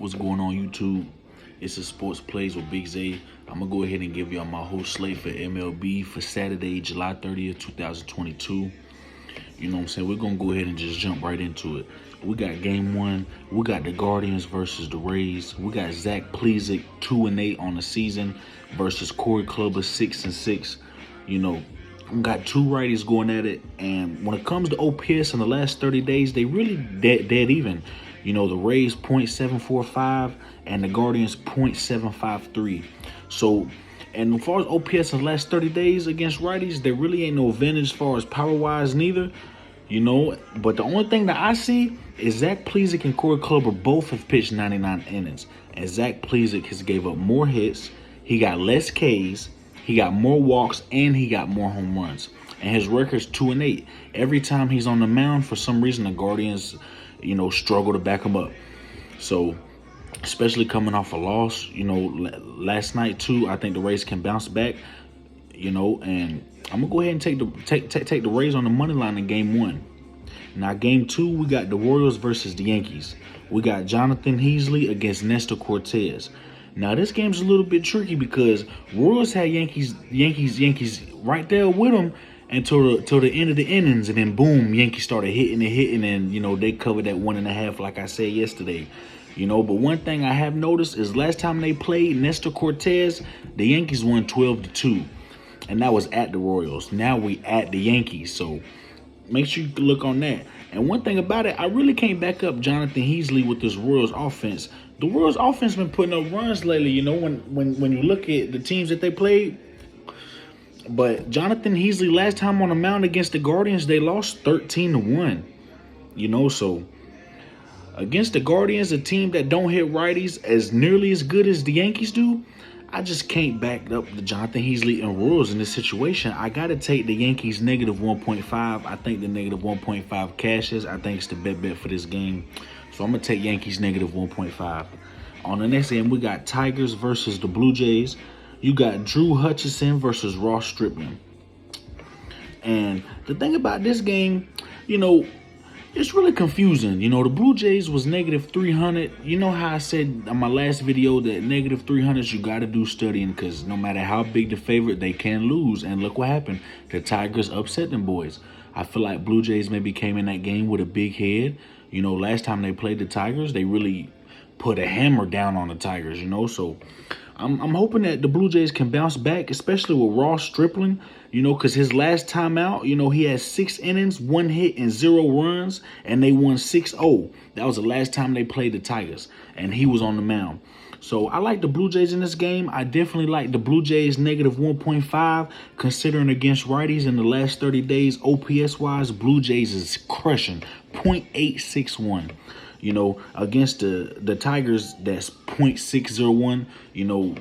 What's going on, YouTube? It's a Sports Plays with Big Zay. I'm going to go ahead and give y'all my whole slate for MLB for Saturday, July 30th, 2022. You know what I'm saying? We're going to go ahead and just jump right into it. We got game one. We got the Guardians versus the Rays. We got Zach Plesac 2-8 on the season versus Corey Kluber 6-6. You know, we got two righties going at it. And when it comes to OPS in the last 30 days, they really dead even. You know, the Rays .745 and the Guardians .753. So, and as far as OPS in the last 30 days against righties, there really ain't no advantage as far as power-wise neither. You know, but the only thing that I see is Zach Plesac and Corey Kluber both have pitched 99 innings. And Zach Plesac has gave up more hits. He got less Ks. He got more walks, and he got more home runs. And his record's 2-8. Every time he's on the mound, for some reason, the Guardians, you know, struggle to back him up. So, especially coming off a loss, you know, last night too, I think the Rays can bounce back, you know, and I'm gonna go ahead and take the Rays on the money line in game one. Now, game two, we got the Orioles versus the Yankees. We got Jonathan Heasley against Nestor Cortez. Now, this game's a little bit tricky because Royals had Yankees right there with them until the end of the innings, and then boom, Yankees started hitting, and you know they covered that 1.5, like I said yesterday. You know, but one thing I have noticed is last time they played Nestor Cortez, the Yankees won 12-2, and that was at the Royals. Now we at the Yankees, so make sure you look on that. And one thing about it, I really can't back up Jonathan Heasley with this Royals offense. The Royals offense been putting up runs lately, you know, when you look at the teams that they played. But Jonathan Heasley, last time on the mound against the Guardians, they lost 13-1. You know, so against the Guardians, a team that don't hit righties as nearly as good as the Yankees do, I just can't back up the Jonathan Heasley and Royals in this situation. I got to take the Yankees -1.5. I think the -1.5 cashes. I think it's the bet for this game. So I'm going to take Yankees -1.5. On the next game, we got Tigers versus the Blue Jays. You got Drew Hutchison versus Ross Stripling. And the thing about this game, you know, it's really confusing. You know, the Blue Jays was -300. You know how I said on my last video that -300s, you got to do studying because no matter how big the favorite, they can lose. And look what happened. The Tigers upset them boys. I feel like Blue Jays maybe came in that game with a big head. You know, last time they played the Tigers, they really put a hammer down on the Tigers, you know. So I'm hoping that the Blue Jays can bounce back, especially with Ross Stripling, you know, because his last time out, you know, he had 6 innings, 1 hit, and 0 runs, and they won 6-0. That was the last time they played the Tigers, and he was on the mound. So I like the Blue Jays in this game. I definitely like the Blue Jays -1.5, considering against righties in the last 30 days, OPS-wise, Blue Jays is crushing, .861. You know, against the Tigers, that's .601. You know,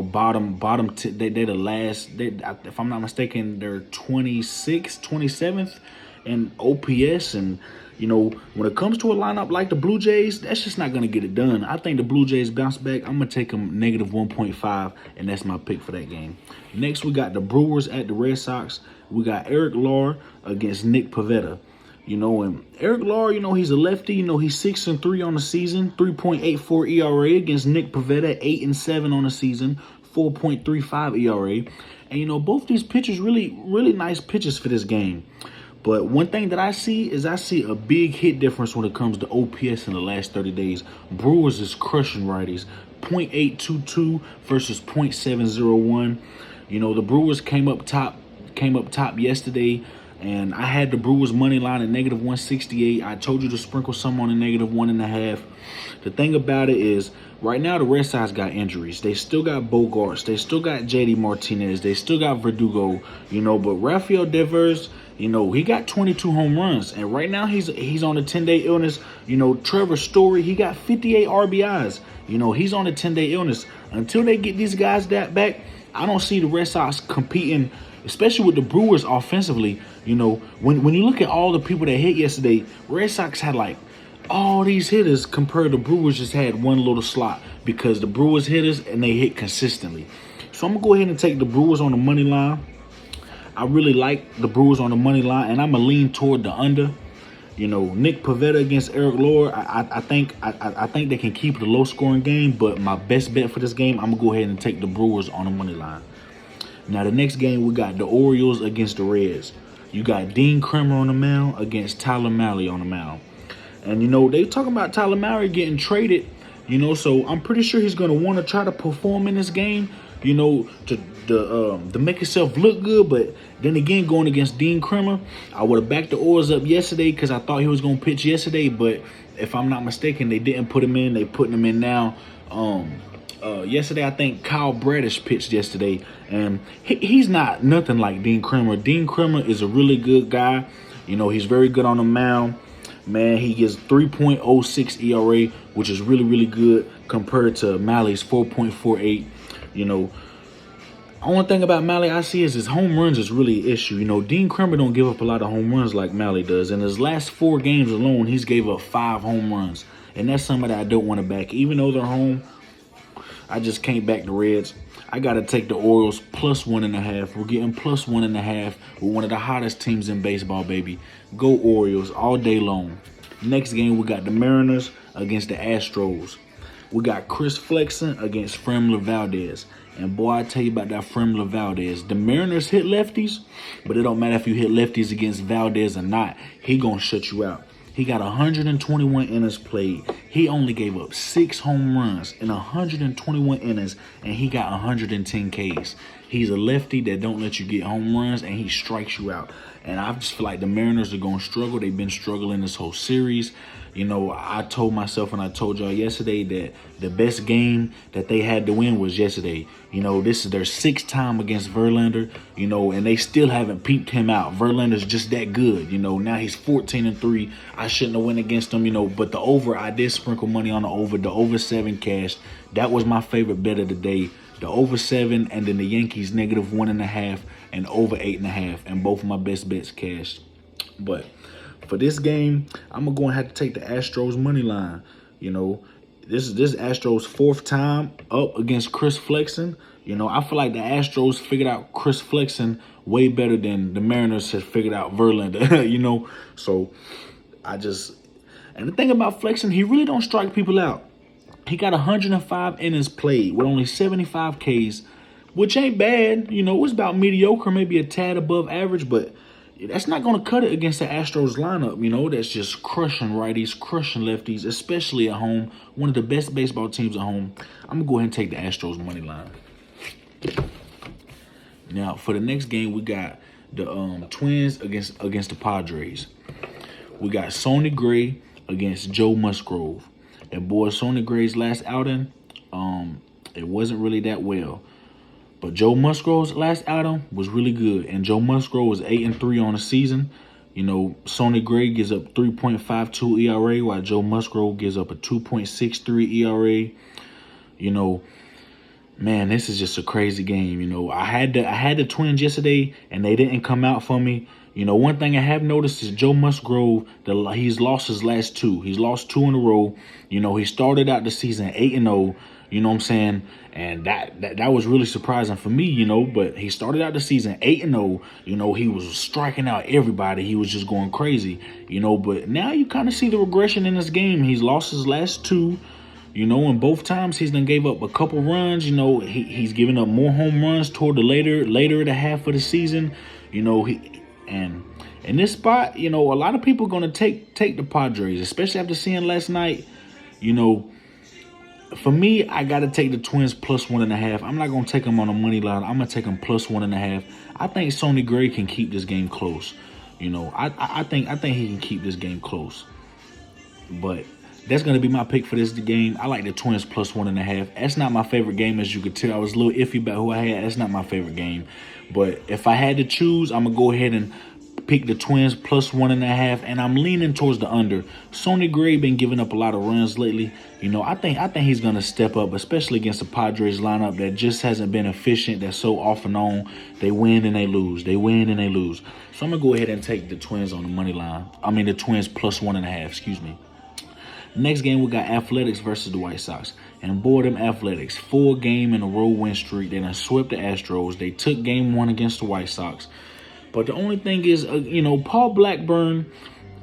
bottom. They're the last. If I'm not mistaken, they're 27th in OPS. And you know, when it comes to a lineup like the Blue Jays, that's just not gonna get it done. I think the Blue Jays bounce back. I'm gonna take them -1.5, and that's my pick for that game. Next, we got the Brewers at the Red Sox. We got Eric Lauer against Nick Pivetta. You know, and Eric Lauer, you know, he's a lefty. You know, he's 6-3 on the season, 3.84 ERA against Nick Pivetta, 8-7 on the season, 4.35 ERA. And, you know, both these pitchers really nice pitchers for this game. But one thing that I see is a big hit difference when it comes to OPS in the last 30 days. Brewers is crushing righties, .822 versus .701. You know, the Brewers came up top yesterday. And I had the Brewers money line at -168. I told you to sprinkle some on the -1.5. The thing about it is, right now the Red Sox got injuries. They still got Bogarts. They still got JD Martinez. They still got Verdugo. You know, but Rafael Devers, you know, he got 22 home runs. And right now he's on a 10-day illness. You know, Trevor Story, he got 58 RBIs. You know, he's on a 10-day illness. Until they get these guys back, I don't see the Red Sox competing, especially with the Brewers offensively. You know, when you look at all the people that hit yesterday, Red Sox had like all these hitters compared to Brewers just had one little slot because the Brewers hitters and they hit consistently. So I'm going to go ahead and take the Brewers on the money line. I really like the Brewers on the money line, and I'm going to lean toward the under. You know, Nick Pivetta against Eric Lord. I think they can keep it a low scoring game, but my best bet for this game, I'm gonna go ahead and take the Brewers on the money line. Now the next game we got the Orioles against the Reds. You got Dean Kremer on the mound against Tyler Mahle on the mound. And you know, they talking about Tyler Mahle getting traded, you know, so I'm pretty sure he's gonna want to try to perform in this game, you know, to make himself look good. But then again, going against Dean Kremer, I would have backed the Orioles up yesterday because I thought he was gonna pitch yesterday. But if I'm not mistaken, they didn't put him in. They putting him in now. Yesterday, I think Kyle Bradish pitched yesterday, and he's not nothing like Dean Kremer. Dean Kremer is a really good guy. You know, he's very good on the mound. Man, he gets 3.06 ERA, which is really, really good compared to Mahle's 4.48. You know, only thing about Mahle I see is his home runs is really an issue. You know, Dean Kremer don't give up a lot of home runs like Mahle does. In his last 4 games alone, he's gave up 5 home runs. And that's somebody I don't want to back. Even though they're home, I just can't back the Reds. I got to take the Orioles plus 1.5. We're getting plus 1.5 with one of the hottest teams in baseball, baby. Go Orioles all day long. Next game, we got the Mariners against the Astros. We got Chris Flexen against Fremler Valdez. And boy, I tell you about that Fremler Valdez. The Mariners hit lefties, but it don't matter if you hit lefties against Valdez or not. He going to shut you out. He got 121 innings played. He only gave up 6 home runs in 121 innings, and he got 110 Ks. He's a lefty that don't let you get home runs, and he strikes you out. And I just feel like the Mariners are going to struggle. They've been struggling this whole series. You know, I told myself and I told y'all yesterday that the best game that they had to win was yesterday. You know, this is their 6th time against Verlander, you know, and they still haven't peeped him out. Verlander's just that good, you know. Now he's 14-3. I shouldn't have went against him, you know, but the over, I did sprinkle money on the over. The over 7 cashed. That was my favorite bet of the day. The over 7 and then the Yankees -1.5 and over 8.5. And both of my best bets cashed. But for this game, I'm going to have to take the Astros money line. You know, this is Astros 4th time up against Chris Flexen. You know, I feel like the Astros figured out Chris Flexen way better than the Mariners had figured out Verlander, you know. So, and the thing about Flexen, he really don't strike people out. He got 105 innings played with only 75 Ks, which ain't bad. You know, it's about mediocre, maybe a tad above average, but that's not going to cut it against the Astros lineup, you know, that's just crushing righties, crushing lefties, especially at home. One of the best baseball teams at home. I'm going to go ahead and take the Astros money line. Now, for the next game, we got the Twins against the Padres. We got Sony Gray against Joe Musgrove. And boy, Sony Gray's last outing, it wasn't really that well. But Joe Musgrove's last outing was really good. And Joe Musgrove was 8-3 on the season. You know, Sony Gray gives up 3.52 ERA, while Joe Musgrove gives up a 2.63 ERA. You know, man, this is just a crazy game. You know, I had the Twins yesterday, and they didn't come out for me. You know, one thing I have noticed is Joe Musgrove, he's lost his last 2. He's lost 2 in a row. You know, he started out the season 8-0. You know what I'm saying? And that was really surprising for me, you know. But he started out the season 8-0. You know, he was striking out everybody. He was just going crazy, you know. But now you kind of see the regression in this game. He's lost his last 2. You know, and both times he's done gave up a couple runs. You know, he's given up more home runs toward the later of the half of the season. You know, and in this spot, you know, a lot of people are going to take the Padres, especially after seeing last night. You know, for me, I got to take the Twins plus 1.5. I'm not going to take them on a money line. I'm going to take them plus 1.5. I think Sony Gray can keep this game close. You know, I think he can keep this game close. But that's going to be my pick for this game. I like the Twins plus 1.5. That's not my favorite game, as you could tell. I was a little iffy about who I had. That's not my favorite game. But if I had to choose, I'm going to go ahead and pick the Twins plus 1.5, and I'm leaning towards the under. Sony Gray been giving up a lot of runs lately. You know, I think he's going to step up, especially against the Padres lineup that just hasn't been efficient. That's so off and on. They win and they lose. They win and they lose. So I'm going to go ahead and take the Twins on the money line. I mean, the Twins plus 1.5, excuse me. Next game, we got Athletics versus the White Sox. And boy, them Athletics, 4-game-in-a-row win streak. They done swept the Astros. They took game 1 against the White Sox. But the only thing is, you know, Paul Blackburn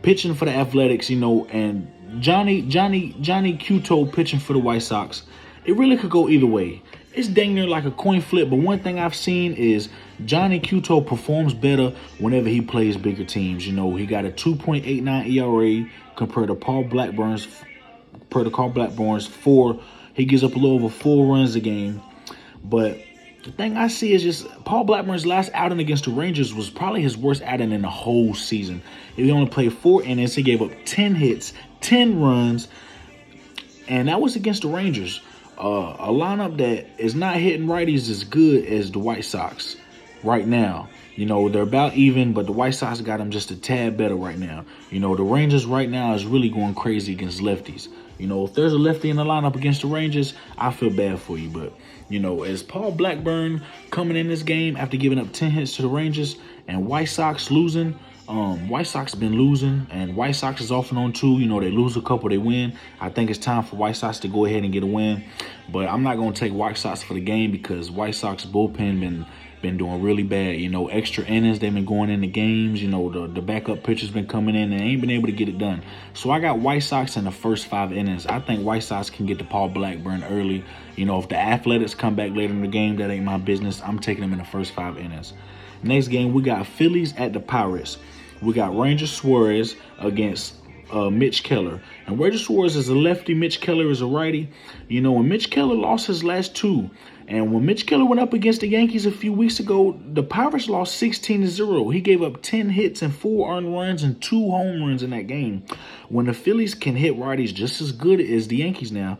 pitching for the Athletics, and Johnny Cueto pitching for the White Sox. It really could go either way. It's dang near like a coin flip, but one thing I've seen is Johnny Cueto performs better whenever he plays bigger teams. He got a 2.89 ERA compared to Paul Blackburn's 4. He gives up a little over 4 runs a game. But the thing I see is just Paul Blackburn's last outing against the Rangers was probably his worst outing in the whole season. He only played 4 innings. He gave up 10 hits, 10 runs, and that was against the Rangers. A lineup that is not hitting righties as good as the White Sox right now. They're about even, but the White Sox got them just a tad better right now. The Rangers right now is really going crazy against lefties. If there's a lefty in the lineup against the Rangers, I feel bad for you. But, as Paul Blackburn coming in this game after giving up 10 hits to the Rangers and White Sox losing, White Sox been losing, and White Sox is off and on too. They lose a couple, they win. I think it's time for White Sox to go ahead and get a win. But I'm not going to take White Sox for the game because White Sox bullpen been doing really bad. Extra innings, they've been going into games. The backup pitcher's been coming in and they ain't been able to get it done. So I got White Sox in the first 5 innings. I think White Sox can get to Paul Blackburn early. If the Athletics come back later in the game, that ain't my business. I'm taking them in the first 5 innings. Next game, we got Phillies at the Pirates. We got Ranger Suarez against Mitch Keller. And Ranger Suarez is a lefty. Mitch Keller is a righty. When Mitch Keller lost his last 2, and when Mitch Keller went up against the Yankees a few weeks ago, the Pirates lost 16-0. He gave up 10 hits and 4 earned runs and 2 home runs in that game. When the Phillies can hit righties just as good as the Yankees now.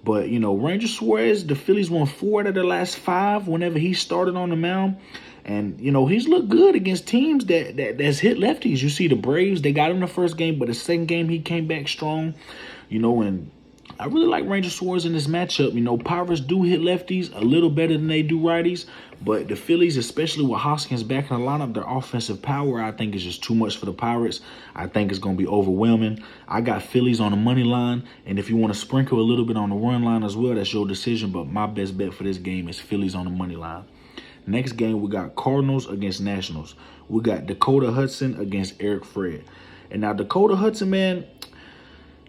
But, Ranger Suarez, the Phillies won 4 out of their last 5 whenever he started on the mound. And, he's looked good against teams that's hit lefties. You see the Braves, they got him the first game, but the second game he came back strong. And I really like Ranger Suarez in this matchup. Pirates do hit lefties a little better than they do righties. But the Phillies, especially with Hoskins back in the lineup, their offensive power, I think, is just too much for the Pirates. I think it's going to be overwhelming. I got Phillies on the money line. And if you want to sprinkle a little bit on the run line as well, that's your decision. But my best bet for this game is Phillies on the money line. Next game, we got Cardinals against Nationals. We got Dakota Hudson against Eric Fred. And now Dakota Hudson, man,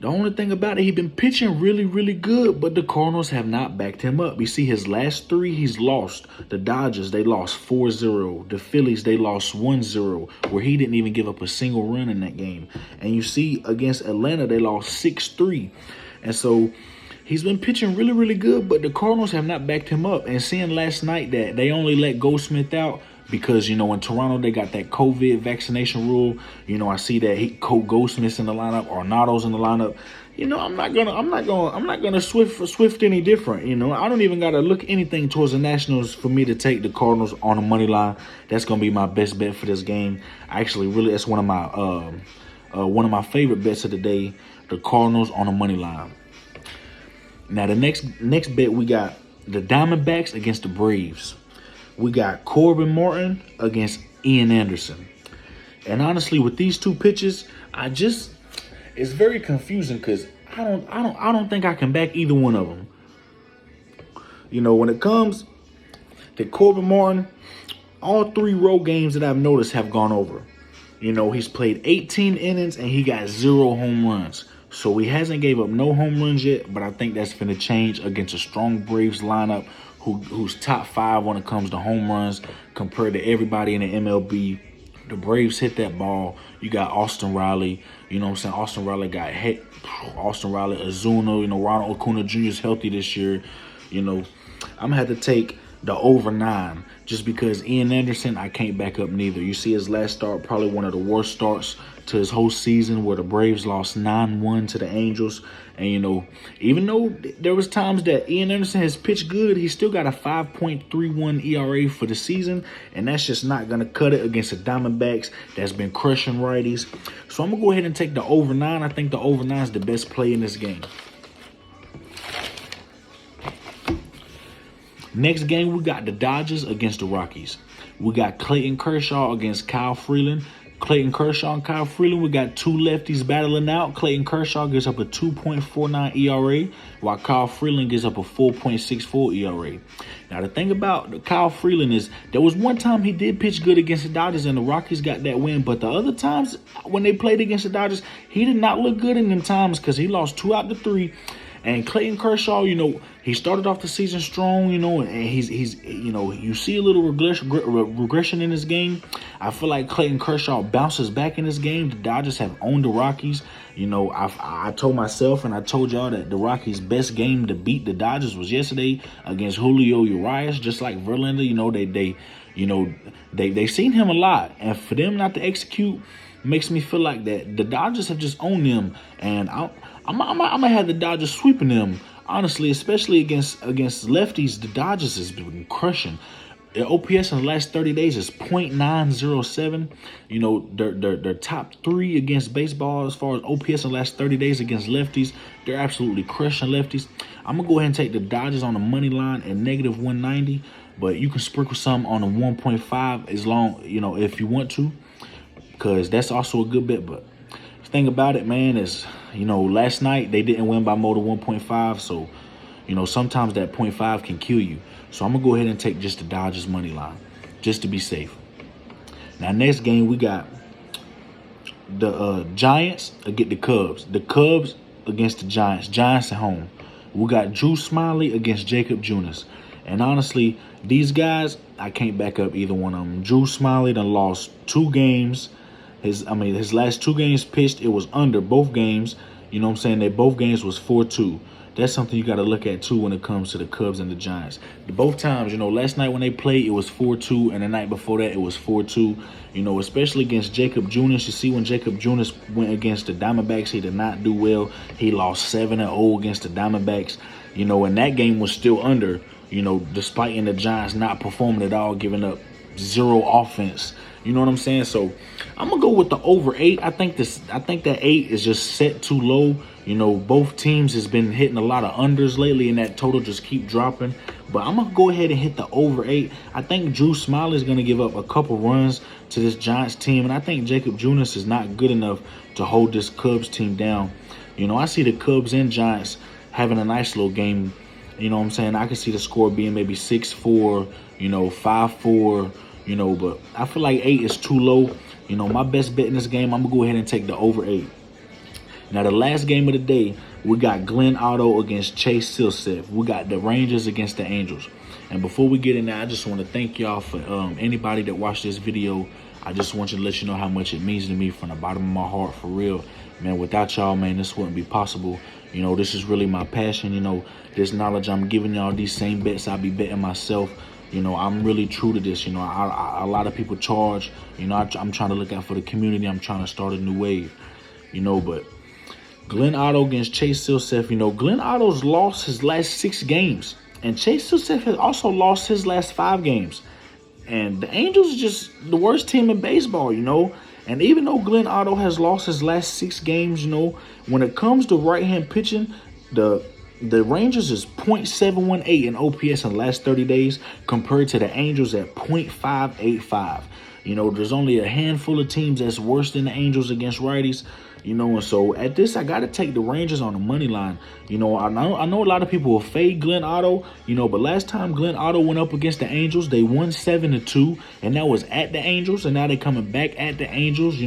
the only thing about it, he's been pitching really, really good, but the Cardinals have not backed him up. You see, his last 3, he's lost. The Dodgers, they lost 4-0. The Phillies, they lost 1-0, where he didn't even give up a single run in that game. And you see, against Atlanta, they lost 6-3. And so he's been pitching really, really good, but the Cardinals have not backed him up. And seeing last night that they only let Goldschmidt out because, in Toronto, they got that COVID vaccination rule. I see that Goldschmidt's in the lineup, Arenado's in the lineup. I'm not gonna swift any different. I don't even gotta look anything towards the Nationals for me to take the Cardinals on the money line. That's gonna be my best bet for this game. Actually, really, that's one of my favorite bets of the day. The Cardinals on the money line. Now, the next bet, we got the Diamondbacks against the Braves. We got Corbin Martin against Ian Anderson. And honestly, with these 2 pitches, it's very confusing because I don't think I can back either one of them. When it comes to Corbin Martin, all 3 road games that I've noticed have gone over. He's played 18 innings and he got 0 home runs. So he hasn't gave up no home runs yet, but I think that's going to change against a strong Braves lineup who's top 5 when it comes to home runs compared to everybody in the MLB. The Braves hit that ball. You got Austin Riley. Austin Riley got hit. Austin Riley, Ozuna. Ronald Acuna Jr. is healthy this year. I'm going to have to take the over 9 just because Ian Anderson, I can't back up neither. You see his last start, probably one of the worst starts to his whole season where the Braves lost 9-1 to the Angels. And, even though there was times that Ian Anderson has pitched good, he still got a 5.31 ERA for the season. And that's just not going to cut it against the Diamondbacks that's been crushing righties. So I'm going to go ahead and take the over 9. I think the over 9 is the best play in this game. Next game, we got the Dodgers against the Rockies. We got Clayton Kershaw against Kyle Freeland. Clayton Kershaw and Kyle Freeland. We got two lefties battling out. Clayton Kershaw gives up a 2.49 ERA, while Kyle Freeland gives up a 4.64 ERA. Now, the thing about Kyle Freeland is there was one time he did pitch good against the Dodgers and the Rockies got that win. But the other times when they played against the Dodgers, he did not look good in them times because he lost 2 out of 3. And Clayton Kershaw, he started off the season strong, and he's you see a little regression in his game. I feel like Clayton Kershaw bounces back in this game. The Dodgers have owned the Rockies. I told myself and I told y'all that the Rockies' best game to beat the Dodgers was yesterday against Julio Urias, just like Verlander. They've seen him a lot, and for them not to execute makes me feel like that the Dodgers have just owned them, and I'm gonna have the Dodgers sweeping them. Honestly, especially against lefties, the Dodgers has been crushing. Their OPS in the last 30 days is .907. They're top 3 against baseball as far as OPS in the last 30 days against lefties. They're absolutely crushing lefties. I'm gonna go ahead and take the Dodgers on the money line at -190, but you can sprinkle some on a 1.5 as long, if you want to, because that's also a good bet. But the thing about it, man, is last night they didn't win by more than 1.5, so sometimes that 0.5 can kill you. So I'm gonna go ahead and take just the Dodgers money line, just to be safe. Now, next game we got the Giants against the Cubs. The Cubs against the Giants. Giants at home. We got Drew Smiley against Jacob Jonas. And honestly, these guys, I can't back up either one of them. Drew Smiley done lost 2 games. His last 2 games pitched, it was under both games. That both games was 4-2. That's something you got to look at, too, when it comes to the Cubs and the Giants. Both times, last night when they played, it was 4-2, and the night before that, it was 4-2. Especially against Jacob Jonas. You see when Jacob Jonas went against the Diamondbacks, he did not do well. He lost 7-0 against the Diamondbacks. And that game was still under, despite the Giants not performing at all, giving up 0 offense. You know what I'm saying? So I'm gonna go with the over 8. I think that 8 is just set too low. Both teams has been hitting a lot of unders lately, and that total just keep dropping. But I'm gonna go ahead and hit the over 8. I think Drew Smiley is gonna give up a couple runs to this Giants team, and I think Jacob Jonas is not good enough to hold this Cubs team down. I see the Cubs and Giants having a nice little game. You know what I'm saying? I can see the score being maybe 6-4, 5-4. But I feel like 8 is too low. My best bet in this game, I'm going to go ahead and take the over 8. Now, the last game of the day, we got Glenn Otto against Chase Silseth. We got the Rangers against the Angels. And before we get in there, I just want to thank y'all for anybody that watched this video. I just want you to let you know how much it means to me from the bottom of my heart, for real. Man, without y'all, man, this wouldn't be possible. This is really my passion. This knowledge I'm giving y'all, these same bets I be betting myself. I'm really true to this. A lot of people charge. I'm trying to look out for the community. I'm trying to start a new wave. But Glenn Otto against Chase Silseth. Glenn Otto's lost his last 6 games. And Chase Silseth has also lost his last 5 games. And the Angels are just the worst team in baseball, And even though Glenn Otto has lost his last 6 games, when it comes to right-hand pitching, the Rangers is .718 in OPS in the last 30 days compared to the Angels at .585. There's only a handful of teams that's worse than the Angels against righties. And so at this, I got to take the Rangers on the money line. I know a lot of people will fade Glenn Otto, but last time Glenn Otto went up against the Angels, they won 7-2, and that was at the Angels, and now they're coming back at the Angels.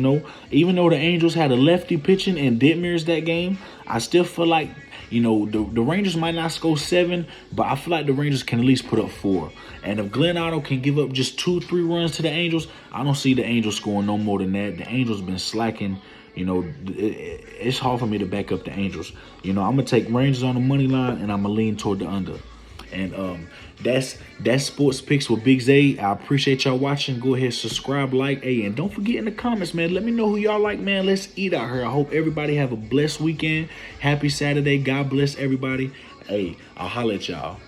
Even though the Angels had a lefty pitching and Ditmer's that game, I still feel like the Rangers might not score 7, but I feel like the Rangers can at least put up 4. And if Glenn Otto can give up just 2-3 runs to the Angels, I don't see the Angels scoring no more than that. The Angels been slacking. It's hard for me to back up the Angels. I'm going to take Rangers on the money line, and I'm going to lean toward the under. And that's Sports Picks with Big Zay. I appreciate y'all watching. Go ahead, subscribe, like, and don't forget in the comments, man, let me know who y'all like, man. Let's eat out here. I hope everybody have a blessed weekend. Happy Saturday. God bless everybody. I'll holler at y'all.